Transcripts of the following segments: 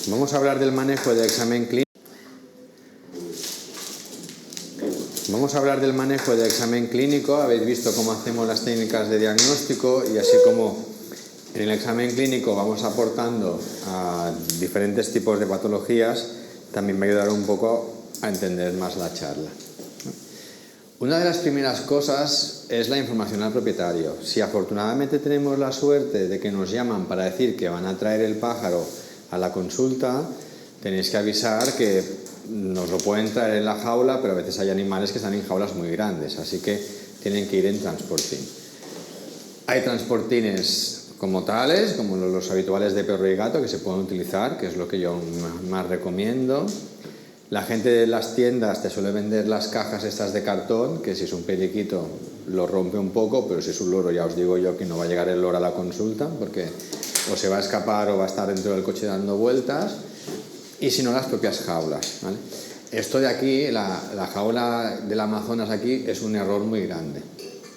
Vamos a hablar del manejo de examen clínico. Vamos a hablar del manejo de examen clínico. Habéis visto cómo hacemos las técnicas de diagnóstico y así como en el examen clínico vamos aportando a diferentes tipos de patologías, también me ayudará un poco a entender más la charla. Una de las primeras cosas es la información al propietario. Si afortunadamente tenemos la suerte de que nos llaman para decir que van a traer el pájaro a la consulta, tenéis que avisar que nos lo pueden traer en la jaula, pero a veces hay animales que están en jaulas muy grandes, así que tienen que ir en transportín. Hay transportines como tales, como los habituales de perro y gato, que se pueden utilizar, que es lo que yo más recomiendo. La gente de las tiendas te suele vender las cajas estas de cartón, que si es un periquito lo rompe un poco, pero si es un loro ya os digo yo que no va a llegar el loro a la consulta, porque o se va a escapar o va a estar dentro del coche dando vueltas, y si no las propias jaulas, ¿vale? Esto de aquí, la jaula del Amazonas aquí, es un error muy grande,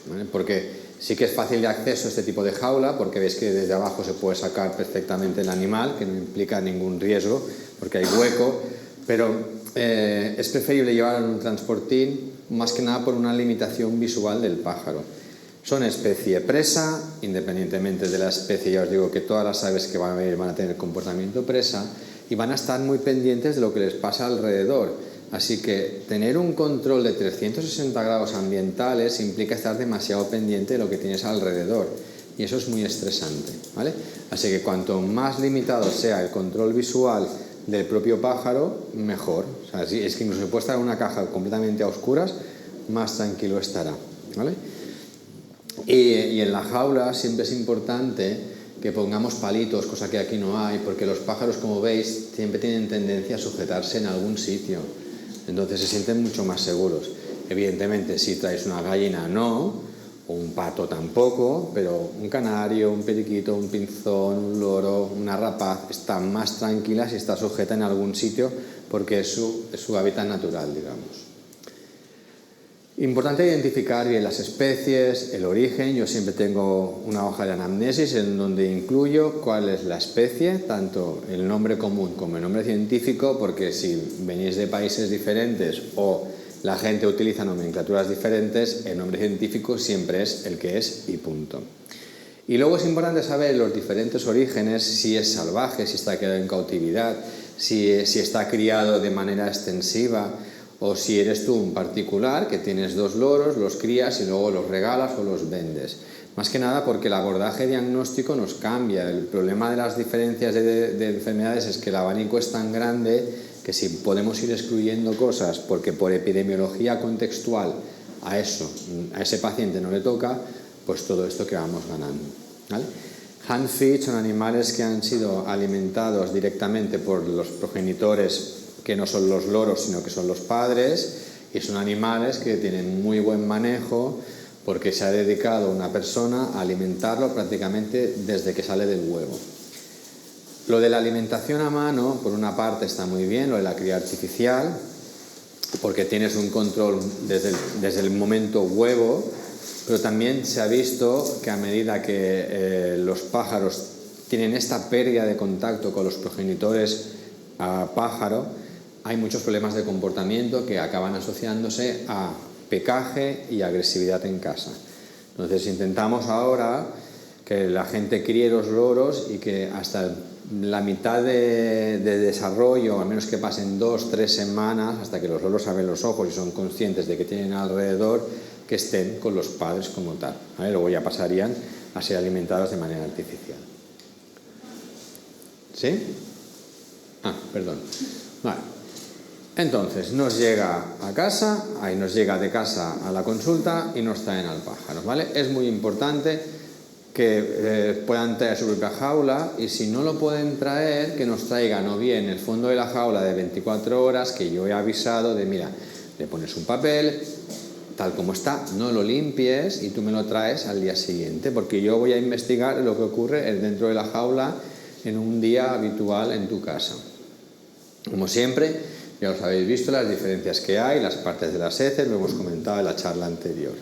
¿vale? Porque sí que es fácil de acceso este tipo de jaula, porque veis que desde abajo se puede sacar perfectamente el animal, que no implica ningún riesgo, porque hay hueco, pero es preferible llevar en un transportín, más que nada por una limitación visual del pájaro. Son especie presa, independientemente de la especie, ya os digo que todas las aves que van a venir van a tener comportamiento presa y van a estar muy pendientes de lo que les pasa alrededor. Así que tener un control de 360 grados ambientales implica estar demasiado pendiente de lo que tienes alrededor y eso es muy estresante, ¿vale? Así que cuanto más limitado sea el control visual del propio pájaro, mejor. O sea, si es que incluso se puede estar en una caja completamente a oscuras, más tranquilo estará, ¿vale? Y en la jaula siempre es importante que pongamos palitos, cosa que aquí no hay, porque los pájaros, como veis, siempre tienen tendencia a sujetarse en algún sitio, entonces se sienten mucho más seguros. Evidentemente, si traes una gallina no, o un pato tampoco, pero un canario, un periquito, un pinzón, un loro, una rapaz, está más tranquila si está sujeta en algún sitio, porque es su hábitat natural, digamos. Importante identificar bien las especies, el origen. Yo siempre tengo una hoja de anamnesis en donde incluyo cuál es la especie, tanto el nombre común como el nombre científico, porque si venís de países diferentes o la gente utiliza nomenclaturas diferentes, el nombre científico siempre es el que es y punto. Y luego es importante saber los diferentes orígenes, si es salvaje, si está criado en cautividad, si está criado de manera extensiva, o si eres tú un particular que tienes dos loros, los crías y luego los regalas o los vendes. Más que nada porque el abordaje diagnóstico nos cambia. El problema de las diferencias de enfermedades es que el abanico es tan grande que si podemos ir excluyendo cosas porque por epidemiología contextual a ese paciente no le toca, pues todo esto que vamos ganando, ¿vale? Handfeed son animales que han sido alimentados directamente por los progenitores, que no son los loros sino que son los padres, y son animales que tienen muy buen manejo porque se ha dedicado una persona a alimentarlo prácticamente desde que sale del huevo. Lo de la alimentación a mano, por una parte está muy bien, lo de la cría artificial, porque tienes un control desde el momento huevo, pero también se ha visto que a medida que los pájaros tienen esta pérdida de contacto con los progenitores pájaro, hay muchos problemas de comportamiento que acaban asociándose a pecaje y agresividad en casa. Entonces intentamos ahora que la gente críe los loros y que hasta la mitad de desarrollo, al menos que pasen 2-3 semanas, hasta que los loros abren los ojos y son conscientes de que tienen alrededor, que estén con los padres como tal, ¿vale? Luego ya pasarían a ser alimentados de manera artificial. ¿Sí? Perdón. Vale. Entonces nos llega a casa, nos llega de casa a la consulta y nos traen al pájaro, ¿vale? Es muy importante que puedan traer su propia jaula, y si no lo pueden traer, que nos traigan o bien el fondo de la jaula de 24 horas, que yo he avisado de, mira, le pones un papel, tal como está, no lo limpies y tú me lo traes al día siguiente, porque yo voy a investigar lo que ocurre dentro de la jaula en un día habitual en tu casa. Como siempre, ya os habéis visto las diferencias que hay, las partes de las heces, lo hemos comentado en la charla anterior.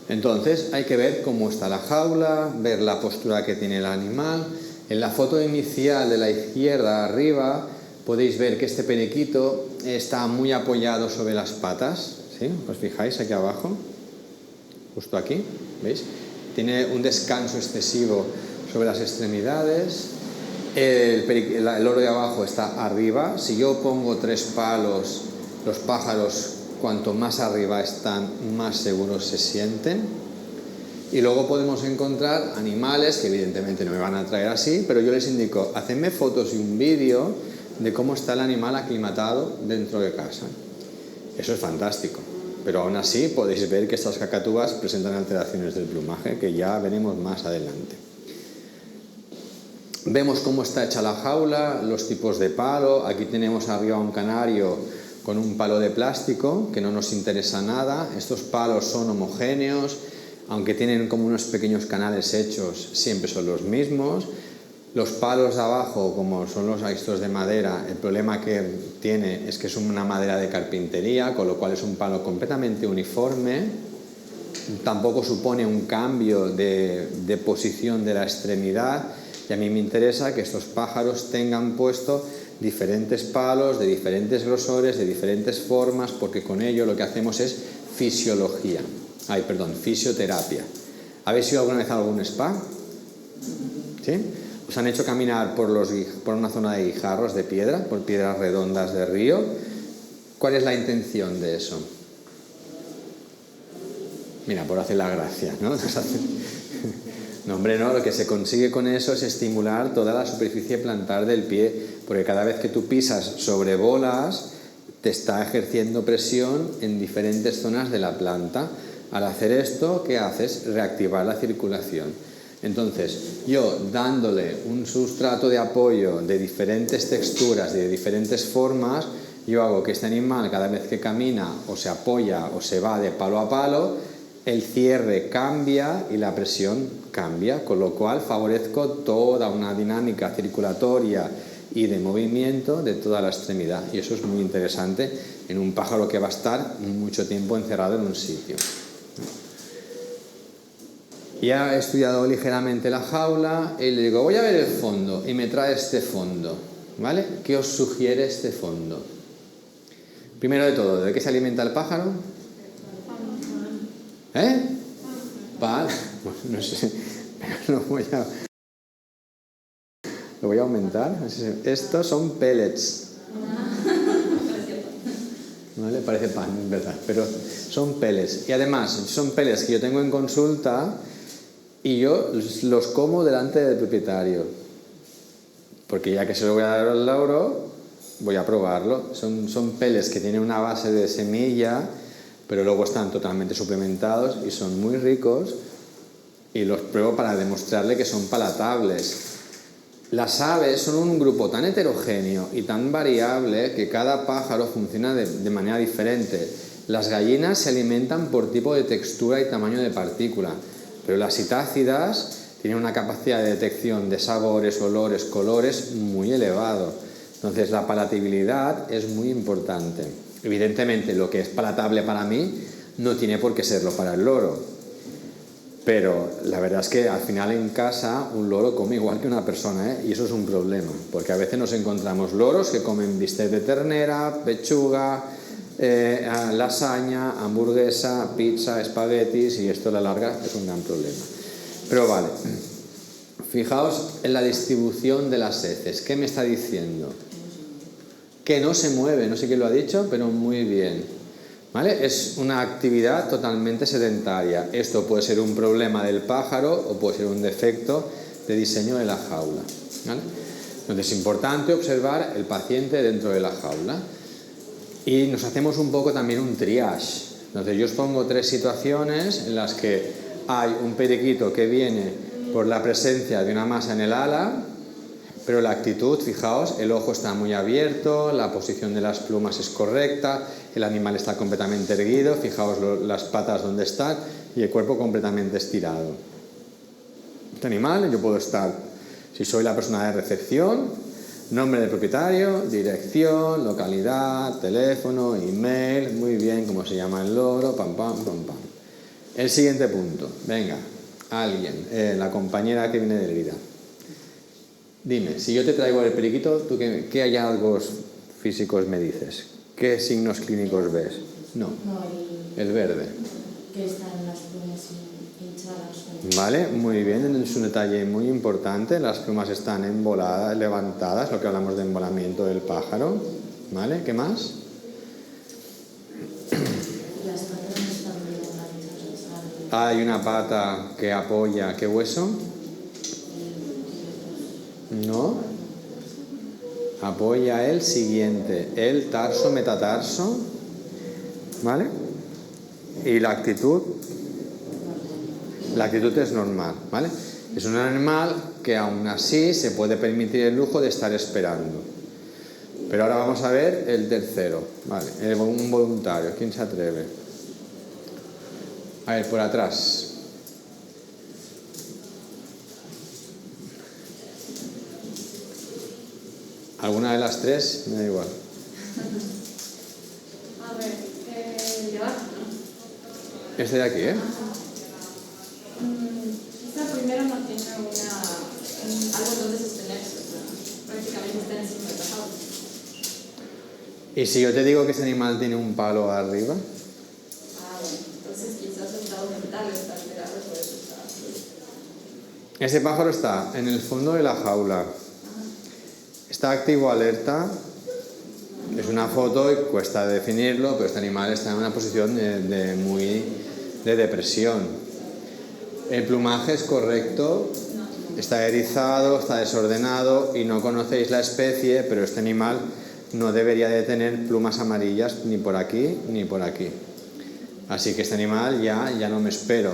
Entonces hay que ver cómo está la jaula, ver la postura que tiene el animal, En la foto inicial de la izquierda arriba podéis ver que este periquito está muy apoyado sobre las patas, ¿sí? ¿Os fijáis aquí abajo? Justo aquí, ¿veis? Tiene un descanso excesivo sobre las extremidades. El loro de abajo está arriba. Si yo pongo 3 palos, los pájaros cuanto más arriba están, más seguros se sienten. Y luego podemos encontrar animales que evidentemente no me van a traer así, pero yo les indico, hacedme fotos y un vídeo de cómo está el animal aclimatado dentro de casa. Eso es fantástico, pero aún así podéis ver que estas cacatúas presentan alteraciones del plumaje, que ya veremos más adelante. Vemos cómo está hecha la jaula, los tipos de palo. Aquí tenemos arriba un canario con un palo de plástico que no nos interesa nada. Estos palos son homogéneos, aunque tienen como unos pequeños canales hechos, siempre son los mismos. Los palos de abajo, como son los estos de madera, el problema que tiene es que es una madera de carpintería, con lo cual es un palo completamente uniforme. Tampoco supone un cambio de posición de la extremidad, y a mí me interesa que estos pájaros tengan puesto diferentes palos de diferentes grosores, de diferentes formas, porque con ello lo que hacemos es fisioterapia. ¿Habéis ido alguna vez a algún spa? ¿Sí? ¿Os han hecho caminar por una zona de guijarros de piedra, por piedras redondas de río? ¿Cuál es la intención de eso? Mira, por hacer la gracia, ¿no? No, hombre, no, lo que se consigue con eso es estimular toda la superficie plantar del pie, porque cada vez que tú pisas sobre bolas, te está ejerciendo presión en diferentes zonas de la planta. Al hacer esto, ¿qué haces? Reactivar la circulación. Entonces, yo dándole un sustrato de apoyo de diferentes texturas y de diferentes formas, yo hago que este animal, cada vez que camina o se apoya o se va de palo a palo, el cierre cambia y la presión cambia, con lo cual favorezco toda una dinámica circulatoria y de movimiento de toda la extremidad. Y eso es muy interesante en un pájaro que va a estar mucho tiempo encerrado en un sitio. Ya he estudiado ligeramente la jaula y le digo, voy a ver el fondo, y me trae este fondo, ¿vale? ¿Qué os sugiere este fondo? Primero de todo, ¿de qué se alimenta el pájaro? ¿Eh? Pan. Bueno, no sé, pero lo voy a aumentar. Estos son pellets. ¿Vale? Parece pan, es verdad, pero son pellets. Y además, son pellets que yo tengo en consulta y yo los como delante del propietario. Porque ya que se lo voy a dar al loro, voy a probarlo. Son pellets que tienen una base de semilla, pero luego están totalmente suplementados y son muy ricos, y los pruebo para demostrarle que son palatables. Las aves son un grupo tan heterogéneo y tan variable que cada pájaro funciona de manera diferente. Las gallinas se alimentan por tipo de textura y tamaño de partícula, pero las citácidas tienen una capacidad de detección de sabores, olores, colores muy elevado. Entonces la palatabilidad es muy importante. Evidentemente lo que es palatable para mí no tiene por qué serlo para el loro, pero la verdad es que al final en casa un loro come igual que una persona, ¿eh? Y eso es un problema, porque a veces nos encontramos loros que comen bistec de ternera, pechuga, lasaña, hamburguesa, pizza, espaguetis, y esto a la larga es un gran problema. Pero vale, fijaos en la distribución de las heces. ¿Qué me está diciendo? Que no se mueve, no sé quién lo ha dicho, pero muy bien, ¿vale? Es una actividad totalmente sedentaria. Esto puede ser un problema del pájaro o puede ser un defecto de diseño de la jaula, ¿vale? Entonces es importante observar el paciente dentro de la jaula, y nos hacemos un poco también un triage. Entonces yo os pongo 3 situaciones en las que hay un periquito que viene por la presencia de una masa en el ala, pero la actitud, fijaos, el ojo está muy abierto, la posición de las plumas es correcta, el animal está completamente erguido, fijaos las patas donde están y el cuerpo completamente estirado. Este animal, yo puedo estar, si soy la persona de recepción, nombre del propietario, dirección, localidad, teléfono, email, muy bien, cómo se llama el loro, pam, pam, pam, pam. El siguiente punto, venga, alguien, la compañera que viene de herida. Dime, si yo te traigo el periquito, ¿tú qué hallazgos físicos me dices? ¿Qué signos clínicos ves? No, el verde. Que están las plumas hinchadas. Vale, muy bien, es un detalle muy importante. Las plumas están emboladas, levantadas, lo que hablamos de embolamiento del pájaro. ¿Vale? ¿Qué más? Las patas no están muy organizadas. Hay una pata que apoya, ¿qué hueso? No. Apoya el siguiente, el tarso metatarso. ¿Vale? Y la actitud es normal, ¿vale? Es un animal que aún así se puede permitir el lujo de estar esperando. Pero ahora vamos a ver el tercero, ¿vale? Un voluntario, ¿quién se atreve? A ver, por atrás. ¿Alguna de las tres? Me da igual. A ver, llevar. Este de aquí, ¿eh? Esta primera no tiene algo donde sostenerse, prácticamente está encima del tejado. ¿Y si yo te digo que ese animal tiene un palo arriba? Bueno, entonces quizás el estado mental está alterado, por eso está así. Ese pájaro está en el fondo de la jaula. Está activo alerta. Es una foto y cuesta definirlo, pero este animal está en una posición de depresión. El plumaje es correcto, está erizado, está desordenado y no conocéis la especie, pero este animal no debería de tener plumas amarillas ni por aquí ni por aquí. Así que este animal ya no me espero.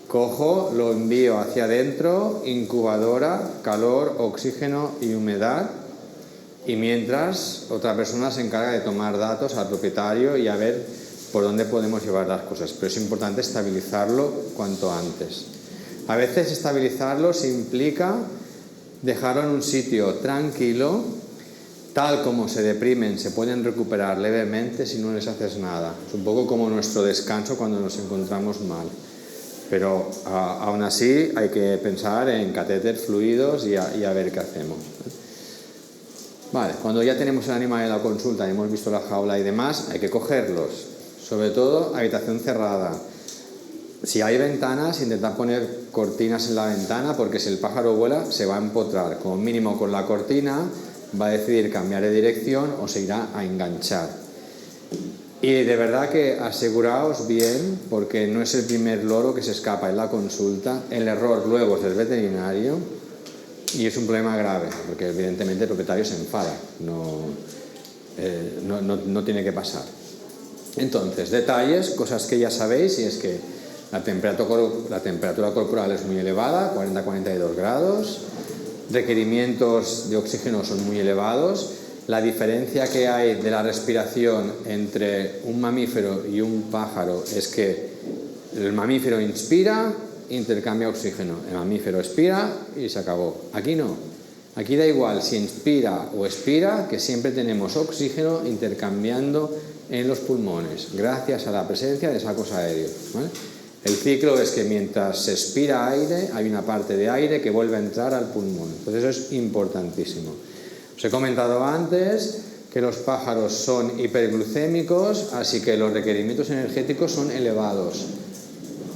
Cojo, lo envío hacia adentro, incubadora, calor, oxígeno y humedad. Y mientras otra persona se encarga de tomar datos al propietario y a ver por dónde podemos llevar las cosas. Pero es importante estabilizarlo cuanto antes. A veces estabilizarlo se implica dejarlo en un sitio tranquilo, tal como se deprimen, se pueden recuperar levemente si no les haces nada. Es un poco como nuestro descanso cuando nos encontramos mal. Pero aún así hay que pensar en catéter, fluidos y a ver qué hacemos. Vale, cuando ya tenemos el animal en la consulta y hemos visto la jaula y demás, hay que cogerlos. Sobre todo, habitación cerrada. Si hay ventanas, intentar poner cortinas en la ventana, porque si el pájaro vuela, se va a empotrar. Como mínimo con la cortina, va a decidir cambiar de dirección o se irá a enganchar. Y de verdad que aseguraos bien, porque no es el primer loro que se escapa en la consulta. El error luego es del veterinario. Y es un problema grave, porque evidentemente el propietario se enfada, no tiene que pasar. Entonces, detalles, cosas que ya sabéis, y es que la temperatura corporal es muy elevada, 40-42 grados, requerimientos de oxígeno son muy elevados, la diferencia que hay de la respiración entre un mamífero y un pájaro es que el mamífero inspira, intercambia oxígeno, el mamífero expira y se acabó. Aquí no, aquí da igual si inspira o expira, que siempre tenemos oxígeno intercambiando en los pulmones gracias a la presencia de sacos aéreos, ¿vale? El ciclo es que mientras se expira aire hay una parte de aire que vuelve a entrar al pulmón, entonces eso es importantísimo. Os he comentado antes que los pájaros son hiperglucémicos, así que los requerimientos energéticos son elevados.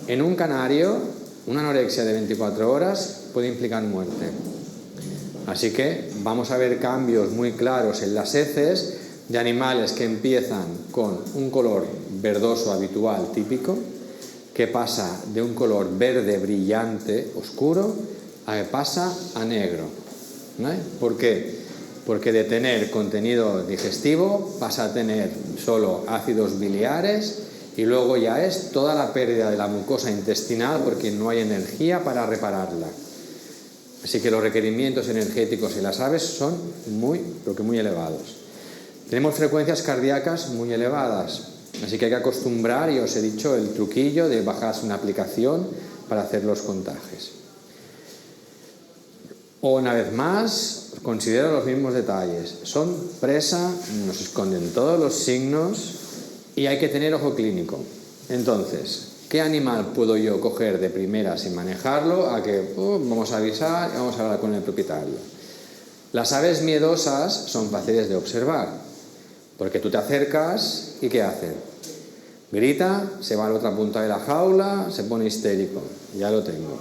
En un canario, una anorexia de 24 horas puede implicar muerte. Así que vamos a ver cambios muy claros en las heces de animales que empiezan con un color verdoso habitual típico, que pasa de un color verde brillante, oscuro, a que pasa a negro. ¿Vale? ¿Por qué? Porque de tener contenido digestivo pasa a tener solo ácidos biliares. Y luego ya es toda la pérdida de la mucosa intestinal porque no hay energía para repararla. Así que los requerimientos energéticos en las aves son muy elevados. Tenemos frecuencias cardíacas muy elevadas, así que hay que acostumbrar, y os he dicho el truquillo de bajarse una aplicación para hacer los contajes. Una vez más, considero los mismos detalles. Son presa, nos esconden todos los signos. Y hay que tener ojo clínico. Entonces, ¿qué animal puedo yo coger de primera sin manejarlo? A que vamos a avisar y vamos a hablar con el propietario. Las aves miedosas son fáciles de observar, porque tú te acercas y ¿qué hacen? Grita, se va a la otra punta de la jaula, se pone histérico, ya lo tengo.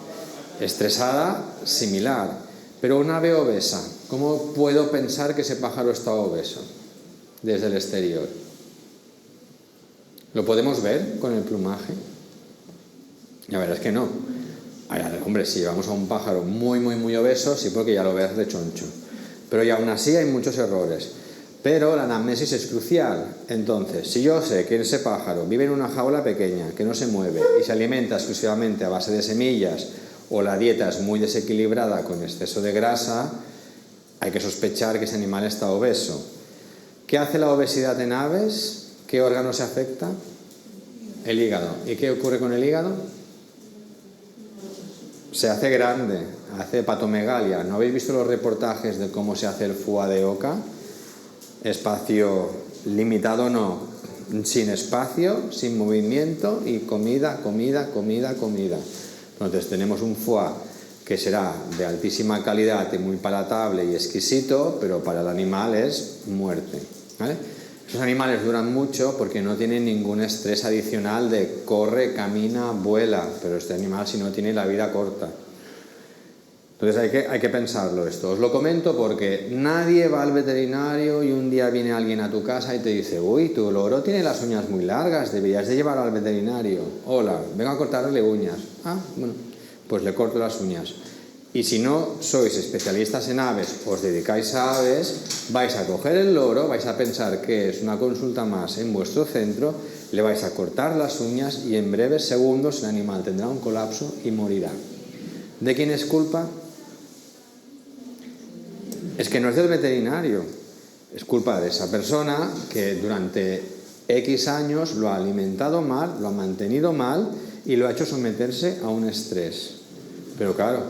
Estresada, similar, pero una ave obesa, ¿cómo puedo pensar que ese pájaro está obeso desde el exterior? ¿Lo podemos ver con el plumaje? La verdad es que no. Hombre, si llevamos a un pájaro muy, muy, muy obeso, sí, porque ya lo ves rechoncho. Pero y aún así hay muchos errores. Pero la anamnesis es crucial. Entonces, si yo sé que ese pájaro vive en una jaula pequeña, que no se mueve y se alimenta exclusivamente a base de semillas, o la dieta es muy desequilibrada con exceso de grasa, hay que sospechar que ese animal está obeso. ¿Qué hace la obesidad en aves? ¿Qué órgano se afecta? El hígado. ¿Y qué ocurre con el hígado? Se hace grande, hace hepatomegalia. ¿No habéis visto los reportajes de cómo se hace el foie de oca? Espacio limitado no, sin espacio, sin movimiento y comida, comida, comida, comida. Entonces tenemos un foie que será de altísima calidad y muy palatable y exquisito, pero para el animal es muerte, ¿vale? Esos animales duran mucho porque no tienen ningún estrés adicional de corre, camina, vuela, pero este animal si no tiene la vida corta. Entonces hay que pensarlo esto. Os lo comento porque nadie va al veterinario y un día viene alguien a tu casa y te dice: uy, tu loro tiene las uñas muy largas, deberías de llevarlo al veterinario. Hola, vengo a cortarle uñas. Ah, bueno, pues le corto las uñas. Y si no sois especialistas en aves, os dedicáis a aves, vais a coger el loro, vais a pensar que es una consulta más en vuestro centro, le vais a cortar las uñas y en breves segundos el animal tendrá un colapso y morirá. ¿De quién es culpa? Es que no es del veterinario, es culpa de esa persona que durante X años lo ha alimentado mal, lo ha mantenido mal y lo ha hecho someterse a un estrés. Pero claro,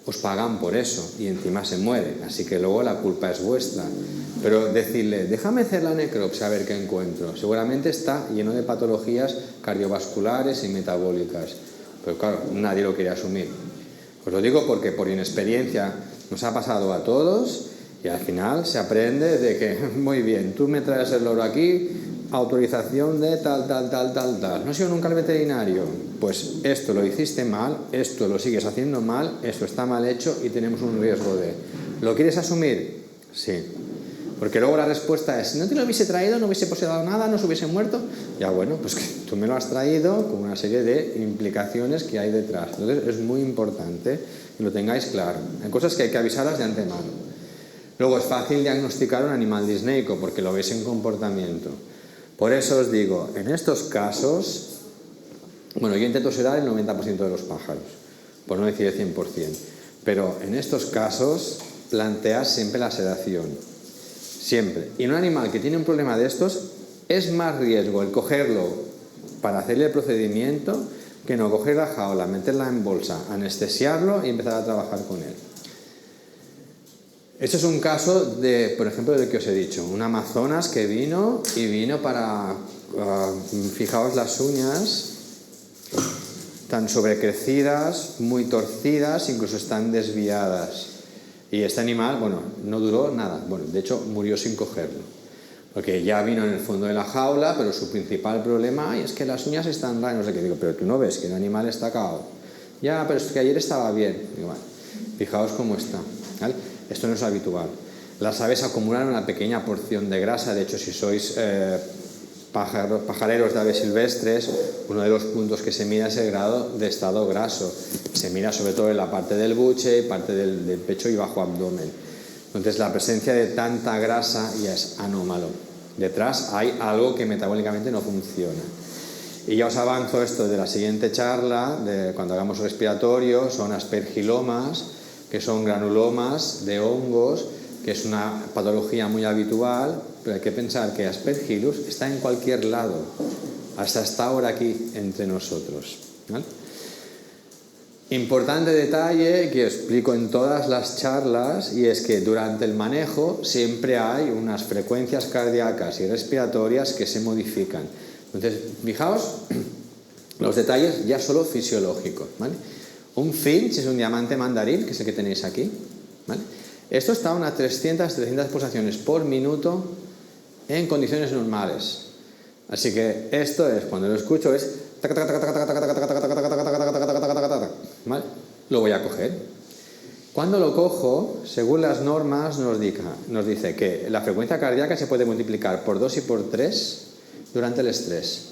os pagan por eso y encima se muere, así que luego la culpa es vuestra. Pero decirle: déjame hacer la necropsia a ver qué encuentro. Seguramente está lleno de patologías cardiovasculares y metabólicas, pero claro, nadie lo quiere asumir. Os lo digo porque por inexperiencia nos ha pasado a todos y al final se aprende de que, muy bien, tú me traes el loro aquí, autorización de tal. No he sido nunca al veterinario. Pues esto lo hiciste mal, esto lo sigues haciendo mal, esto está mal hecho y tenemos un riesgo de... ¿Lo quieres asumir? Sí. Porque luego la respuesta es: si no te lo hubiese traído, no hubiese poseído nada, no se hubiese muerto. Ya bueno, pues que tú me lo has traído con una serie de implicaciones que hay detrás. Entonces es muy importante que lo tengáis claro. Hay cosas que hay que avisarlas de antemano. Luego es fácil diagnosticar un animal disneico porque lo veis en comportamiento. Por eso os digo, en estos casos, bueno, yo intento sedar el 90% de los pájaros, por no decir el 100%, pero en estos casos planteas siempre la sedación. Siempre. Y en un animal que tiene un problema de estos, es más riesgo el cogerlo para hacerle el procedimiento que no coger la jaula, meterla en bolsa, anestesiarlo y empezar a trabajar con él. Este es un caso de, por ejemplo, del que os he dicho, un amazonas que vino para, fijaos las uñas, tan sobrecrecidas, muy torcidas, incluso están desviadas. Y este animal, bueno, no duró nada. Bueno, de hecho, murió sin cogerlo. Porque ya vino en el fondo de la jaula, pero su principal problema es que las uñas están raras. No sé qué digo, pero tú no ves que el animal está cagado. Ya, pero es que ayer estaba bien. Digo, bueno, fijaos cómo está, ¿vale? Esto no es habitual. Las aves acumulan una pequeña porción de grasa. De hecho, si sois pajareros de aves silvestres, uno de los puntos que se mira es el grado de estado graso. Se mira sobre todo en la parte del buche, parte del pecho y bajo abdomen. Entonces la presencia de tanta grasa ya es anómalo. Detrás hay algo que metabólicamente no funciona. Y ya os avanzo esto de la siguiente charla, de cuando hagamos respiratorio, son aspergilomas, que son granulomas de hongos, que es una patología muy habitual, pero hay que pensar que Aspergillus está en cualquier lado, hasta está ahora aquí entre nosotros, ¿vale? Importante detalle que explico en todas las charlas, y es que durante el manejo siempre hay unas frecuencias cardíacas y respiratorias que se modifican. Entonces, fijaos los detalles ya solo fisiológicos, ¿vale? Un finch es un diamante mandarín, que es el que tenéis aquí, ¿vale? Esto está a unas 300 pulsaciones por minuto en condiciones normales. Así que esto es, cuando lo escucho es... ¿Vale? Lo voy a coger. Cuando lo cojo, según las normas, nos dice que la frecuencia cardíaca se puede multiplicar por 2 y por 3 durante el estrés.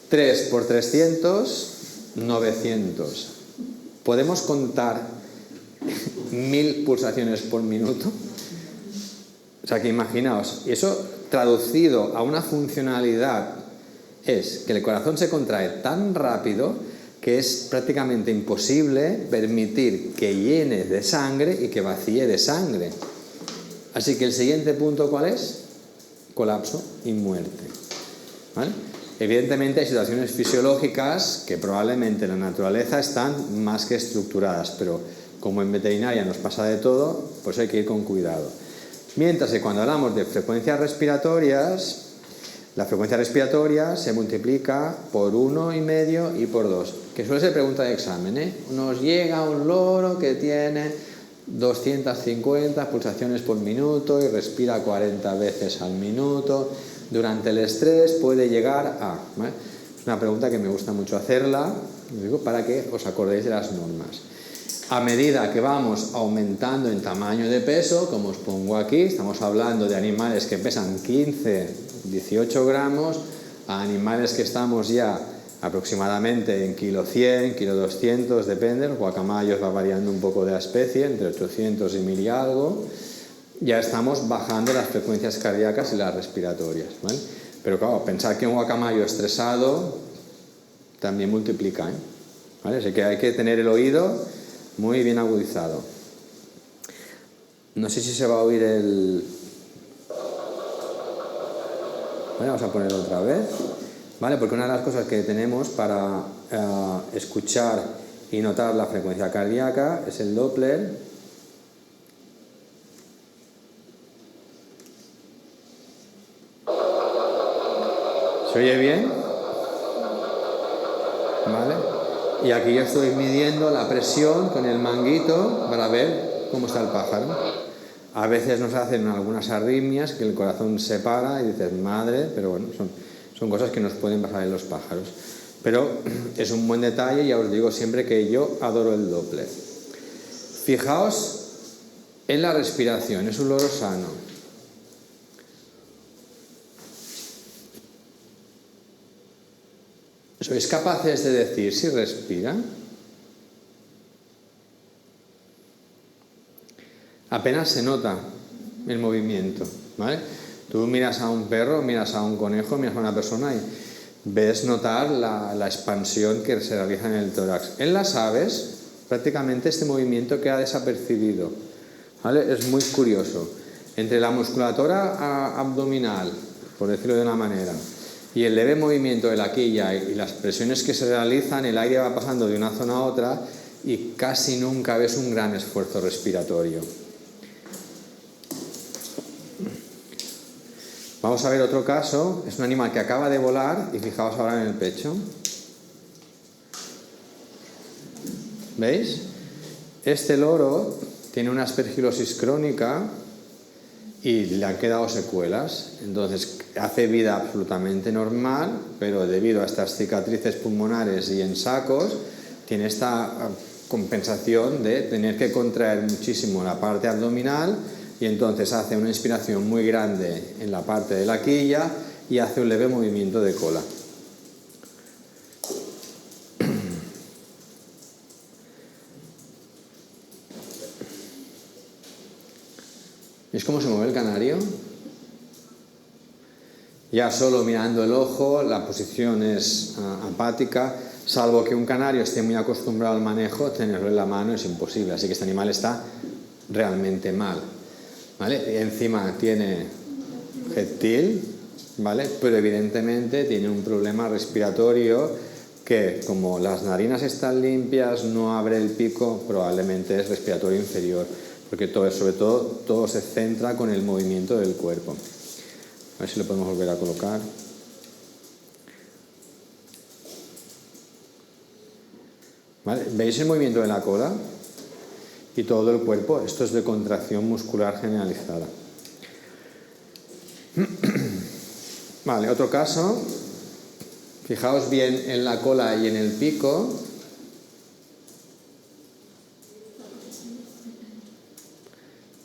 3 por 300, 900. ¿Podemos contar 1000 pulsaciones por minuto? O sea que imaginaos, y eso traducido a una funcionalidad es que el corazón se contrae tan rápido que es prácticamente imposible permitir que llene de sangre y que vacíe de sangre. Así que el siguiente punto, ¿cuál es? Colapso y muerte. ¿Vale? Evidentemente hay situaciones fisiológicas que probablemente en la naturaleza están más que estructuradas, pero como en veterinaria nos pasa de todo, pues hay que ir con cuidado. Mientras que cuando hablamos de frecuencias respiratorias, la frecuencia respiratoria se multiplica por 1,5 y por 2, que suele ser pregunta de examen, ¿eh? Nos llega un loro que tiene 250 pulsaciones por minuto y respira 40 veces al minuto. Durante el estrés puede llegar a... ¿vale? Es una pregunta que me gusta mucho hacerla, digo, para que os acordéis de las normas. A medida que vamos aumentando en tamaño de peso, como os pongo aquí, estamos hablando de animales que pesan 15, 18 gramos, a animales que estamos ya aproximadamente en kilo 100, kilo 200, depende, el guacamayos va variando un poco de la especie, entre 800 y 1000 y algo, ya estamos bajando las frecuencias cardíacas y las respiratorias, ¿vale? Pero claro, pensar que un guacamayo estresado también multiplica, ¿eh? ¿Vale? Así que hay que tener el oído muy bien agudizado. No sé si se va a oír el... Bueno, vamos a ponerlo otra vez, ¿vale? Porque una de las cosas que tenemos para escuchar y notar la frecuencia cardíaca es el Doppler. ¿Se oye bien? ¿Vale? Y aquí yo estoy midiendo la presión con el manguito para ver cómo está el pájaro. A veces nos hacen algunas arritmias que el corazón se para y dices, madre, pero bueno, son cosas que nos pueden pasar en los pájaros. Pero es un buen detalle, ya os digo siempre que yo adoro el Doppler. Fijaos en la respiración, es un loro sano. ¿Sois capaces de decir si respira? Apenas se nota el movimiento, ¿vale? Tú miras a un perro, miras a un conejo, miras a una persona y ves notar la expansión que se realiza en el tórax. En las aves, prácticamente este movimiento queda desapercibido, ¿vale? Es muy curioso. Entre la musculatura abdominal, por decirlo de una manera, y el leve movimiento de la quilla y las presiones que se realizan, el aire va pasando de una zona a otra y casi nunca ves un gran esfuerzo respiratorio. Vamos a ver otro caso. Es un animal que acaba de volar y fijaos ahora en el pecho. ¿Veis? Este loro tiene una aspergilosis crónica y le han quedado secuelas. Entonces hace vida absolutamente normal, pero debido a estas cicatrices pulmonares y en sacos, tiene esta compensación de tener que contraer muchísimo la parte abdominal y entonces hace una inspiración muy grande en la parte de la quilla y hace un leve movimiento de cola. ¿Veis cómo se mueve el canario? Ya solo mirando el ojo, la posición es apática, salvo que un canario esté muy acostumbrado al manejo, tenerlo en la mano es imposible, así que este animal está realmente mal, ¿vale? Y encima tiene reptil, ¿vale? Pero evidentemente tiene un problema respiratorio que, como las narinas están limpias, no abre el pico, probablemente es respiratorio inferior, porque sobre todo todo se centra con el movimiento del cuerpo. A ver si lo podemos volver a colocar. ¿Vale? ¿Veis el movimiento de la cola? y todo el cuerpo. Esto es de contracción muscular generalizada. Vale, otro caso. Fijaos bien en la cola y en el pico.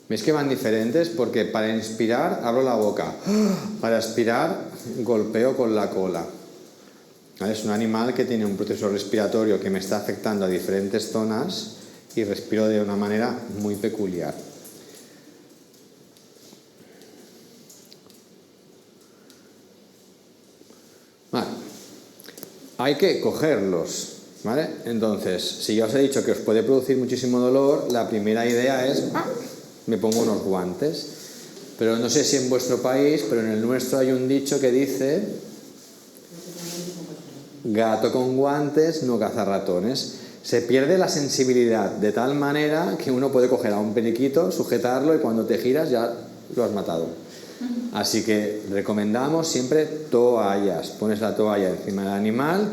¿Veis que van diferentes? Porque para inspirar abro la boca. Para expirar golpeo con la cola. ¿Vale? Es un animal que tiene un proceso respiratorio que me está afectando a diferentes zonas y respiro de una manera muy peculiar. Vale. Hay que cogerlos, ¿vale? Entonces, si ya os he dicho que os puede producir muchísimo dolor, la primera idea es, me pongo unos guantes. Pero no sé si en vuestro país, pero en el nuestro hay un dicho que dice, gato con guantes no caza ratones. Se pierde la sensibilidad de tal manera que uno puede coger a un periquito, sujetarlo y cuando te giras ya lo has matado. Así que recomendamos siempre toallas. Pones la toalla encima del animal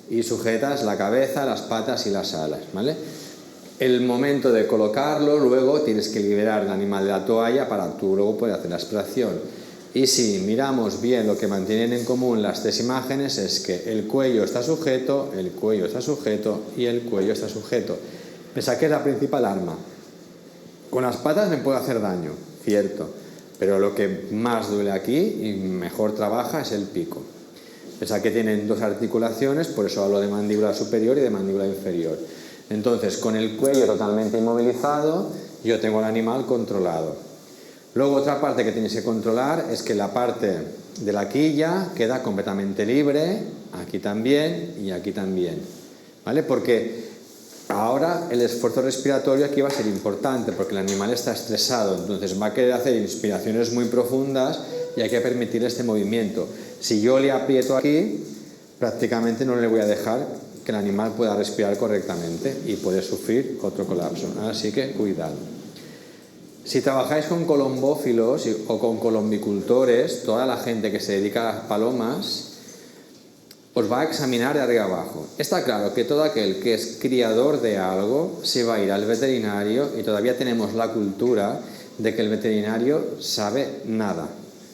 y sujetas la cabeza, las patas y las alas, ¿vale? El momento de colocarlo, luego tienes que liberar el animal de la toalla para tú luego poder hacer la extracción. Y si miramos bien lo que mantienen en común las tres imágenes es que el cuello está sujeto, el cuello está sujeto y el cuello está sujeto. Pensad que es la principal arma. Con las patas me puede hacer daño, cierto, pero lo que más duele aquí y mejor trabaja es el pico. Pensad que tienen dos articulaciones, por eso hablo de mandíbula superior y de mandíbula inferior. Entonces, con el cuello totalmente inmovilizado, yo tengo al animal controlado. Luego otra parte que tienes que controlar es que la parte de la quilla queda completamente libre, aquí también y aquí también, ¿vale? Porque ahora el esfuerzo respiratorio aquí va a ser importante porque el animal está estresado, entonces va a querer hacer inspiraciones muy profundas y hay que permitir este movimiento. Si yo le aprieto aquí, prácticamente no le voy a dejar que el animal pueda respirar correctamente y puede sufrir otro colapso, así que cuidado. Si trabajáis con colombófilos o con colombicultores, toda la gente que se dedica a las palomas os va a examinar de arriba abajo. Está claro que todo aquel que es criador de algo se va a ir al veterinario y todavía tenemos la cultura de que el veterinario sabe nada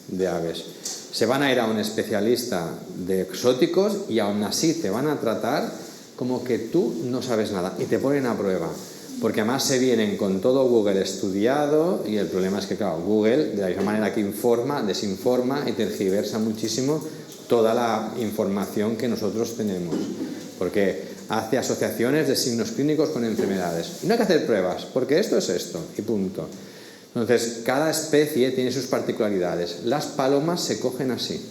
de aves. Se van a ir a un especialista de exóticos y aún así te van a tratar como que tú no sabes nada y te ponen a prueba. Porque además se vienen con todo Google estudiado y el problema es que, claro, Google, de la misma manera que informa, desinforma y tergiversa muchísimo toda la información que nosotros tenemos. Porque hace asociaciones de signos clínicos con enfermedades. Y no hay que hacer pruebas, porque esto es esto, y punto. Entonces, cada especie tiene sus particularidades. Las palomas se cogen así.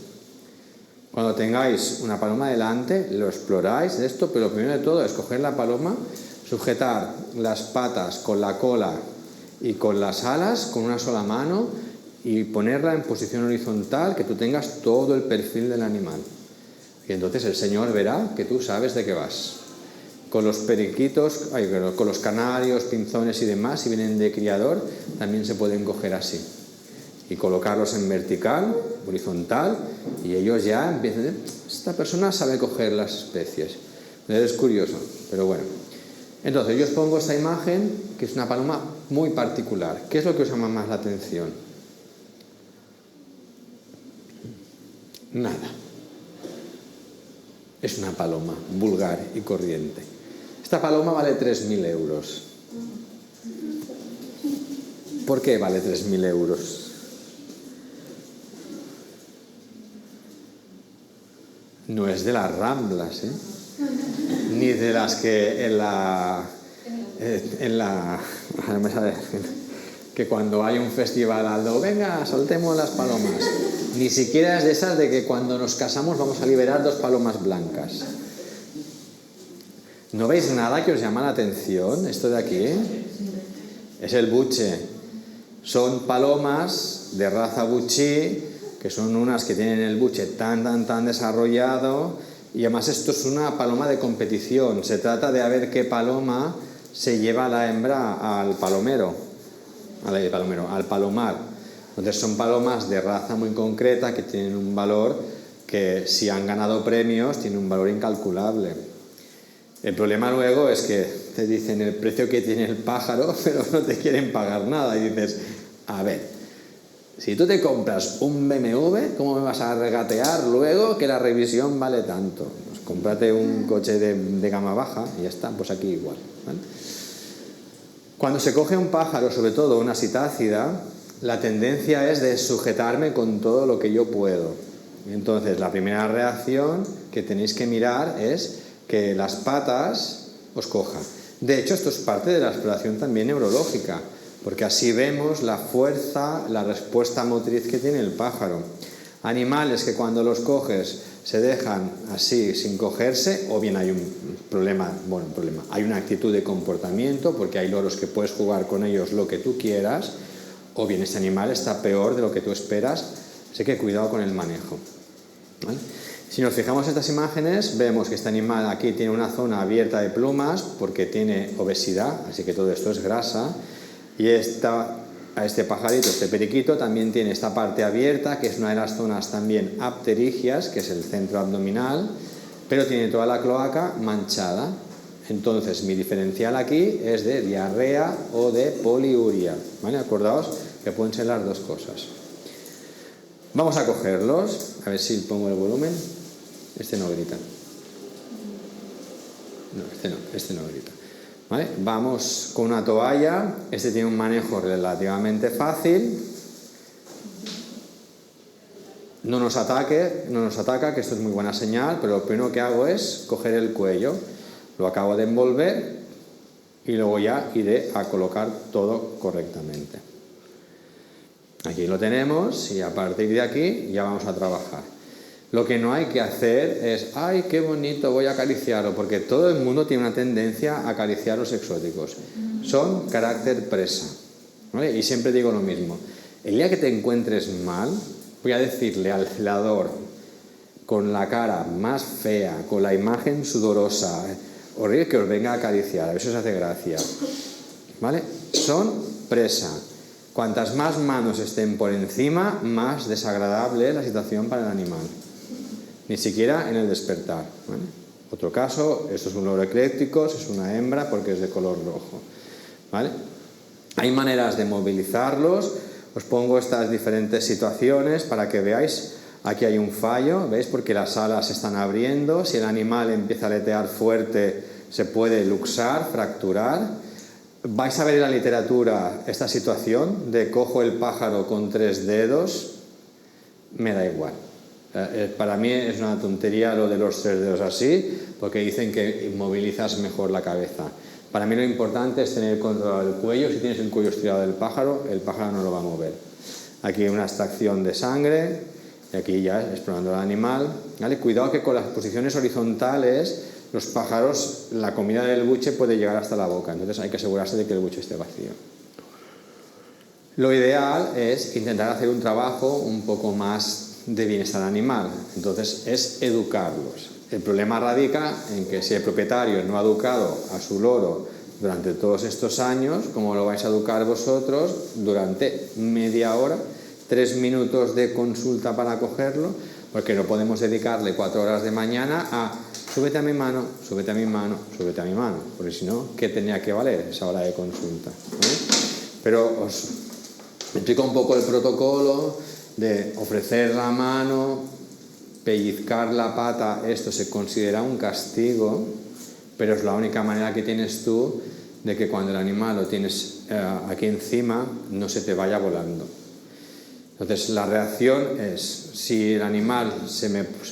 Cuando tengáis una paloma delante, lo exploráis de esto, pero lo primero de todo es coger la paloma, sujetar las patas con la cola y con las alas con una sola mano y ponerla en posición horizontal, que tú tengas todo el perfil del animal. Y entonces el señor verá que tú sabes de qué vas. Con los periquitos, con los canarios, pinzones y demás, si vienen de criador, también se pueden coger así. Y colocarlos en vertical, horizontal, y ellos ya empiezan a decir, esta persona sabe coger las especies. Es curioso, pero bueno. Entonces, yo os pongo esta imagen, que es una paloma muy particular. ¿Qué es lo que os llama más la atención? Nada. Es una paloma vulgar y corriente. Esta paloma vale 3.000 euros. ¿Por qué vale 3.000 euros? No es de las Ramblas, ¿eh? Ni de las que que cuando hay un festival Aldo, venga, soltemos las palomas. Ni siquiera es de esas de que cuando nos casamos vamos a liberar 2 palomas blancas. ¿No veis nada que os llama la atención? Esto de aquí es el buche. Son palomas de raza buchí, que son unas que tienen el buche tan desarrollado. Y además esto es una paloma de competición. Se trata de a ver qué paloma se lleva a la hembra al palomar. Entonces son palomas de raza muy concreta que tienen un valor que, si han ganado premios, tiene un valor incalculable. El problema luego es que te dicen el precio que tiene el pájaro, pero no te quieren pagar nada. Y dices, a ver, si tú te compras un BMW, ¿cómo me vas a regatear luego que la revisión vale tanto? Pues cómprate un coche de gama baja y ya está, pues aquí igual, ¿vale? Cuando se coge un pájaro, sobre todo una citácida, la tendencia es de sujetarme con todo lo que yo puedo. Entonces, la primera reacción que tenéis que mirar es que las patas os cojan. De hecho, esto es parte de la exploración también neurológica, porque así vemos la fuerza, la respuesta motriz que tiene el pájaro. Animales que cuando los coges se dejan así sin cogerse, o bien hay un problema, hay una actitud de comportamiento, porque hay loros que puedes jugar con ellos lo que tú quieras, o bien este animal está peor de lo que tú esperas, así que cuidado con el manejo, ¿vale? Si nos fijamos en estas imágenes, vemos que este animal aquí tiene una zona abierta de plumas porque tiene obesidad, así que todo esto es grasa, y a este pajarito, este periquito, también tiene esta parte abierta, que es una de las zonas también apterigias, que es el centro abdominal, pero tiene toda la cloaca manchada. Entonces, mi diferencial aquí es de diarrea o de poliuria, ¿vale? Acordaos que pueden ser las dos cosas. Vamos a cogerlos, a ver si pongo el volumen. Este no grita. No, este no grita. ¿Vale? Vamos con una toalla. Este tiene un manejo relativamente fácil. No nos ataca, que esto es muy buena señal, pero lo primero que hago es coger el cuello. Lo acabo de envolver y luego ya iré a colocar todo correctamente. Aquí lo tenemos y a partir de aquí ya vamos a trabajar. Lo que no hay que hacer es, ¡ay, qué bonito, voy a acariciarlo! Porque todo el mundo tiene una tendencia a acariciar los exóticos. Son carácter presa, ¿vale? Y siempre digo lo mismo. El día que te encuentres mal, voy a decirle al celador, con la cara más fea, con la imagen sudorosa, horrible, que os venga a acariciar, a ver si os hace gracia, ¿vale? Son presa. Cuantas más manos estén por encima, más desagradable es la situación para el animal. Ni siquiera en el despertar, ¿vale? Otro caso, esto es un loro ecléctico, es una hembra porque es de color rojo, ¿vale? Hay maneras de movilizarlos. Os pongo estas diferentes situaciones para que veáis. Aquí hay un fallo, ¿veis? Porque las alas se están abriendo. Si el animal empieza a aletear fuerte, se puede luxar, fracturar. Vais a ver en la literatura esta situación de cojo el pájaro con 3 dedos, me da igual. Para mí es una tontería lo de los 3 dedos así, porque dicen que inmovilizas mejor la cabeza. Para mí lo importante es tener controlado el cuello. Si tienes el cuello estirado del pájaro, el pájaro no lo va a mover. Aquí hay una extracción de sangre y aquí ya explorando el animal, ¿vale? Cuidado que con las posiciones horizontales los pájaros, la comida del buche puede llegar hasta la boca, entonces hay que asegurarse de que el buche esté vacío. Lo ideal es intentar hacer un trabajo un poco más de bienestar animal, entonces es educarlos. El problema radica en que si el propietario no ha educado a su loro durante todos estos años, ¿cómo lo vais a educar vosotros durante media hora, 3 minutos de consulta para cogerlo? Porque no podemos dedicarle 4 horas de mañana a súbete a mi mano, súbete a mi mano, súbete a mi mano, porque si no, ¿qué tenía que valer esa hora de consulta? ¿Vale? Pero os explico un poco el protocolo de ofrecer la mano, pellizcar la pata. Esto se considera un castigo, pero es la única manera que tienes tú de que cuando el animal lo tienes aquí encima no se te vaya volando. Entonces la reacción es, si el animal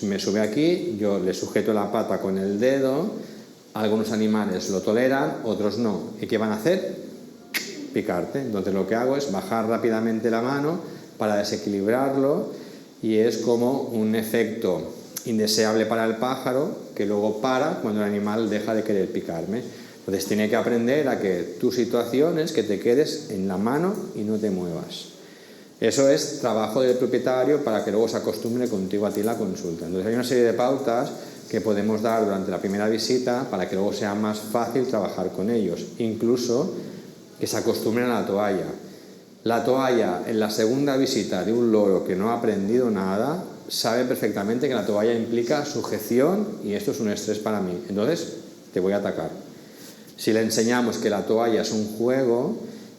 me sube aquí, yo le sujeto la pata con el dedo. Algunos animales lo toleran, otros no. ¿Y qué van a hacer? Picarte. Entonces lo que hago es bajar rápidamente la mano para desequilibrarlo, y es como un efecto indeseable para el pájaro que luego para cuando el animal deja de querer picarme. Entonces tiene que aprender a que tu situación es que te quedes en la mano y no te muevas. Eso es trabajo del propietario para que luego se acostumbre contigo a ti la consulta. Entonces hay una serie de pautas que podemos dar durante la primera visita para que luego sea más fácil trabajar con ellos. Incluso que se acostumbren a la toalla. La toalla en la segunda visita de un loro que no ha aprendido nada, sabe perfectamente que la toalla implica sujeción y esto es un estrés para mí. Entonces te voy a atacar. Si le enseñamos que la toalla es un juego,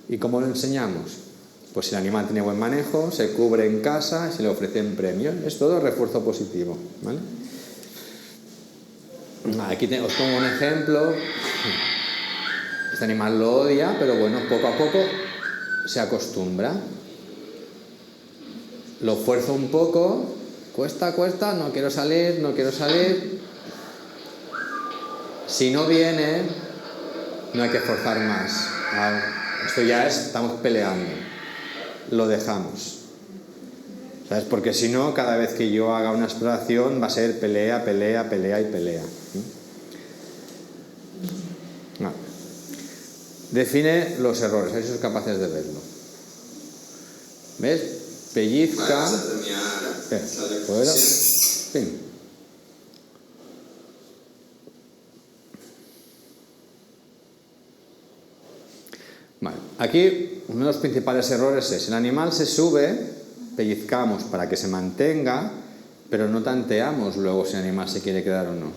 ¿y cómo lo enseñamos? Pues si el animal tiene buen manejo, se cubre en casa y se le ofrecen premios. Es todo refuerzo positivo, ¿vale? Aquí os pongo un ejemplo. Este animal lo odia, pero bueno, poco a poco se acostumbra. Lo fuerzo un poco, cuesta, no quiero salir. Si no viene, no hay que forzar más. Esto ya estamos peleando. Lo dejamos. ¿Sabes? Porque si no, cada vez que yo haga una exploración va a ser pelea. No. Define los errores, a ver si sois capaces de verlo. ¿Ves? Pellizca. Fuera. Fin. Vale. Aquí uno de los principales errores es: el animal se sube, pellizcamos para que se mantenga, pero no tanteamos luego si el animal se quiere quedar o no.